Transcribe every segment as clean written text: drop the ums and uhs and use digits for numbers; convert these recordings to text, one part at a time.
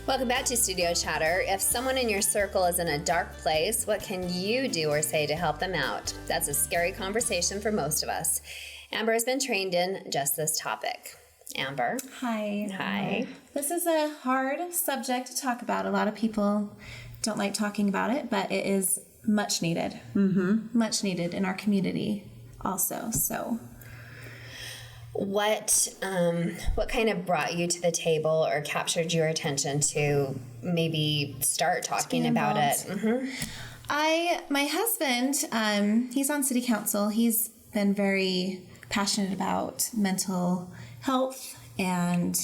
Welcome back to Studio Chatter. If someone in your circle is in a dark place, what can you do or say to help them out? That's a scary conversation for most of us. Amber has been trained in just this topic. Amber. Hi. Hi. This is a hard subject to talk about. A lot of people don't like talking about it, but it is much needed. Mm-hmm. Much needed in our community also. So, what kind of brought you to the table or captured your attention to maybe start talking about it? Mm-hmm. My husband, he's on city council. He's been very passionate about mental health, and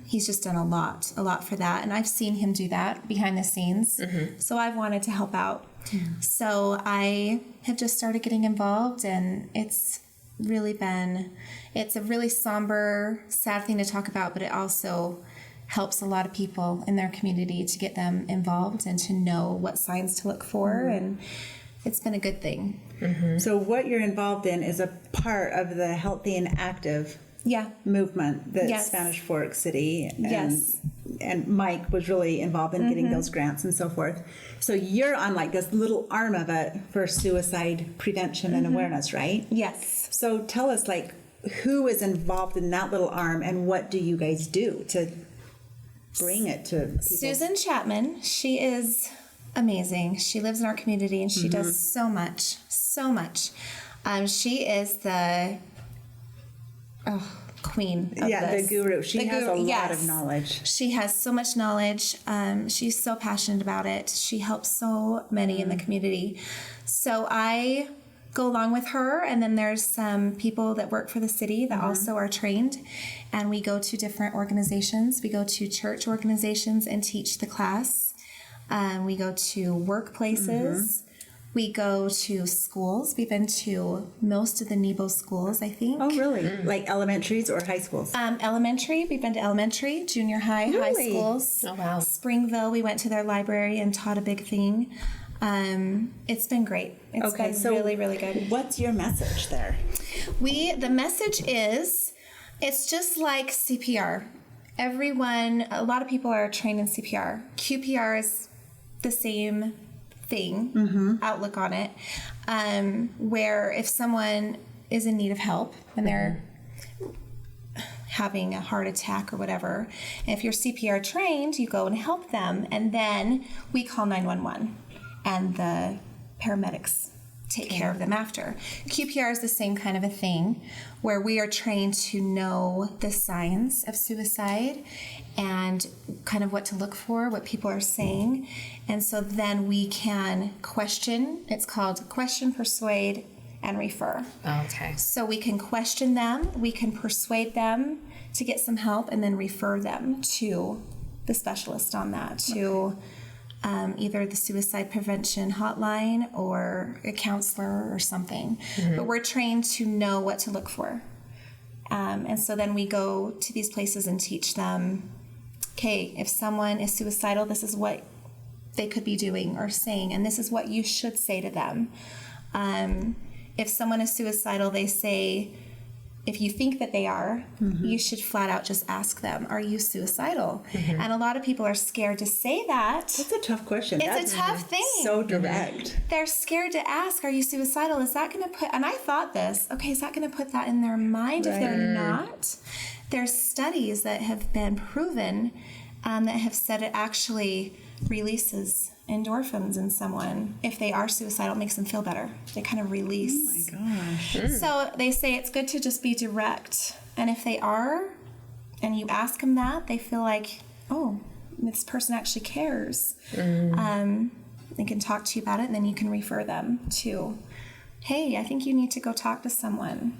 he's just done a lot for that. And I've seen him do that behind the scenes. Mm-hmm. So I've wanted to help out. Mm-hmm. So I have just started getting involved, and it's a really somber, sad thing to talk about, but it also helps a lot of people in their community to get them involved and to know what signs to look for. Mm-hmm. And it's been a good thing. Mm-hmm. So what you're involved in is a part of the Healthy and Active movement that Spanish Fork City and Mike was really involved in getting those grants and so forth. So you're on like this little arm of it for suicide prevention and awareness, right? Yes. So tell us, like, who is involved in that little arm and what do you guys do to bring it to people? Susan Chapman, she is amazing. She lives in our community and she does so much. She is the queen of the guru. She has a lot of knowledge. She has so much knowledge. She's so passionate about it. She helps so many in the community. So I go along with her, and then there's some people that work for the city that also are trained, and we go to different organizations. We go to church organizations and teach the class. We go to workplaces. We go to schools. We've been to most of the Nebo schools, I think. Oh, really? Like elementaries or high schools? Elementary. We've been to elementary, junior high, high schools. Oh, wow. Springville, we went to their library and taught a big thing. It's been great. It's been really, really good. What's your message there? The message is, it's just like CPR. A lot of people are trained in CPR. QPR is the same thing, outlook on it, where if someone is in need of help and they're having a heart attack or whatever, and if you're CPR trained, you go and help them, and then we call 911 and the paramedics take care of them after. QPR is the same kind of a thing where we are trained to know the signs of suicide and kind of what to look for, what people are saying. And so then we can question. It's called question, persuade, and refer. Okay. So we can question them, we can persuade them to get some help, and then refer them to the specialist on that, to either the suicide prevention hotline or a counselor or something. But we're trained to know what to look for. And so then we go to these places and teach them, okay, if someone is suicidal, this is what they could be doing or saying, and this is what you should say to them. If someone is suicidal, they say, if you think that they are, you should flat out just ask them, are you suicidal? And a lot of people are scared to say that. That's a tough question. It's a tough thing. So direct. They're scared to ask, are you suicidal? Is that going to put, and I thought this, okay, is that going to put that in their mind if they're not? There's studies that have been proven that have said it actually releases endorphins in someone. If they are suicidal, it makes them feel better. They kind of release. Oh my gosh. So they say it's good to just be direct. And if they are, and you ask them that, they feel like, oh, this person actually cares. They can talk to you about it, and then you can refer them to, hey, I think you need to go talk to someone.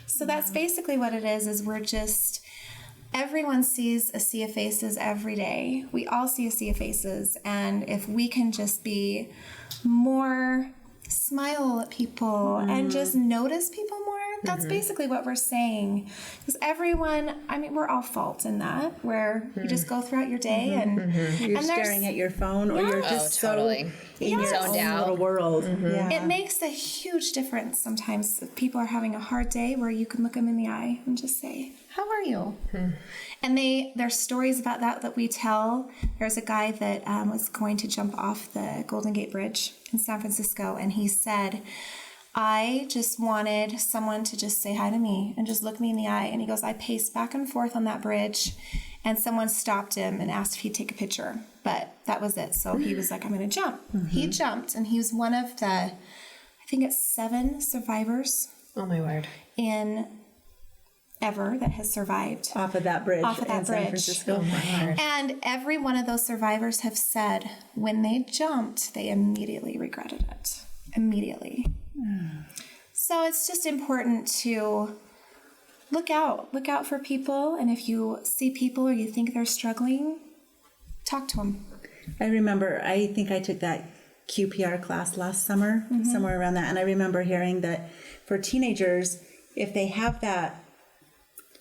So that's basically what it is we're just, everyone sees a sea of faces every day. We all see a sea of faces. And if we can just be more, smile at people and just notice people more, That's basically what we're saying. Because everyone, I mean, we're all fault in that, where you just go throughout your day and You're staring at your phone, or you're just totally. so in your own little world. Yeah. it makes a huge difference sometimes if people are having a hard day, where you can look them in the eye and just say, how are you? And there's stories about that we tell. There's a guy that was going to jump off the Golden Gate Bridge in San Francisco, and he said, I just wanted someone to just say hi to me and just look me in the eye. And he goes, I paced back and forth on that bridge, and someone stopped him and asked if he'd take a picture. But that was it. So he was like, I'm going to jump. He jumped, and he was one of the, I think it's 7 survivors. Oh, my word. Ever that has survived. Off of that bridge Off of that in San bridge. Francisco. And every one of those survivors have said when they jumped, they immediately regretted it. Immediately. So it's just important to look out for people. And if you see people or you think they're struggling, talk to them. I remember, I think I took that QPR class last summer, somewhere around that. And I remember hearing that for teenagers, if they have that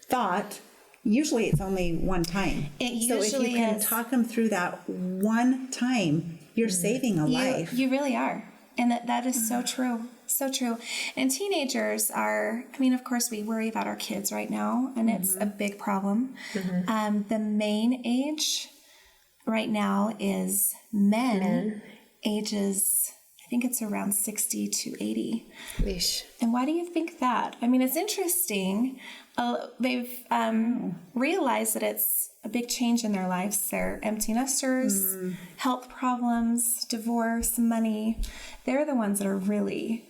thought, usually it's only one time. So if you can talk them through that one time, you're saving a life. You really are. And that is so true. So true. And teenagers are, I mean, of course, we worry about our kids right now, and it's a big problem. The main age right now is men. Ages, I think it's around 60 to 80. Yeesh. And why do you think that? I mean, it's interesting. They've realized that it's a big change in their lives. They're empty nesters, health problems, divorce, money. They're the ones that are really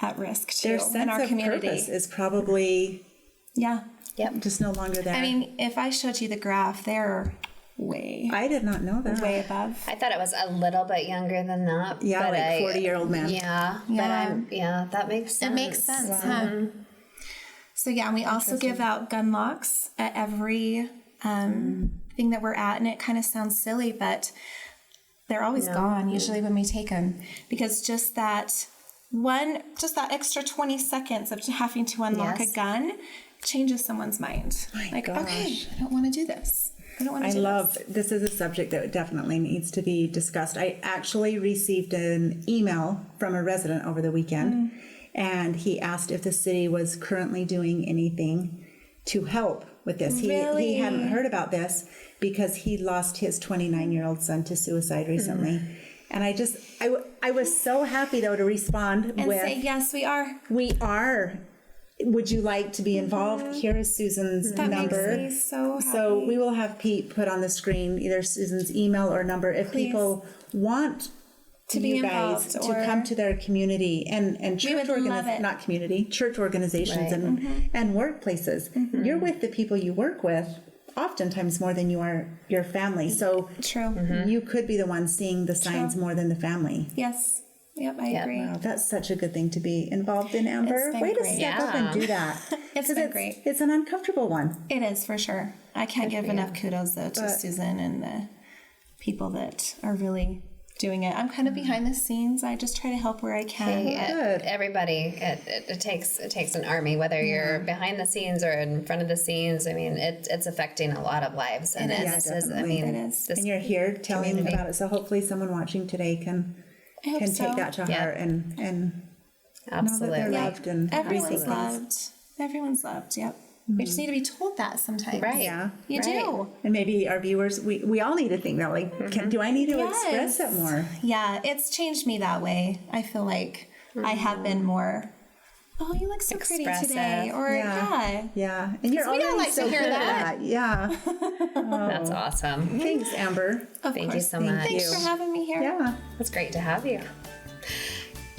at risk too Their sense in our of community. purpose is probably just no longer there. I mean, if I showed you the graph, they're I did not know that. way above. I thought it was a little bit younger than that. Yeah, but like 40-year-old men. Yeah, but that makes sense. It makes sense, huh? So yeah, and we also give out gun locks at every thing that we're at, and it kind of sounds silly, but they're always gone usually when we take them, because just that extra 20 seconds of having to unlock a gun changes someone's mind. Okay, I don't want to do this. I don't want to do this. This is a subject that definitely needs to be discussed. I actually received an email from a resident over the weekend, and he asked if the city was currently doing anything to help with this. He hadn't heard about this because he lost his 29-year-old son to suicide recently. And I was so happy, though, to respond and with, say, yes, we are. We are. Would you like to be involved? Here is Susan's number. Makes me so happy. So we will have Pete put on the screen either Susan's email or number if people want to be involved to come to their community and church church organizations and workplaces. You're with the people you work with oftentimes more than you are your family. So you could be the one seeing the signs more than the family. Yes. Yep, I agree. Wow, that's such a good thing to be involved in, Amber. Way to step up and do that. It's been great. It's an uncomfortable one. It is, for sure. I can't give enough kudos, though, to Susan and the people that are really doing it. I'm kind of behind the scenes. I just try to help where I can. Everybody, it takes an army, whether you're behind the scenes or in front of the scenes. I mean, it's affecting a lot of lives. And it is. And you're here telling about it, so hopefully someone watching today can take that to heart and absolutely know that they're loved and everyone's loved. Everyone's loved. Yep. We just need to be told that sometimes. Right. Yeah. You do. And maybe our viewers, we all need to think that, like, do I need to express it more? Yeah, it's changed me that way. I feel like I have been more, oh, you look so pretty today. Or, Yeah. And you're already like so to hear good that. at that. Yeah. That's awesome. Thanks, Amber. Thank you so much. Thanks for having me here. Yeah. It's great to have you.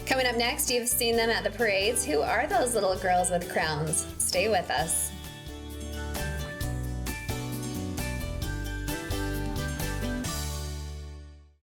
Coming up next, you've seen them at the parades. Who are those little girls with crowns? Stay with us.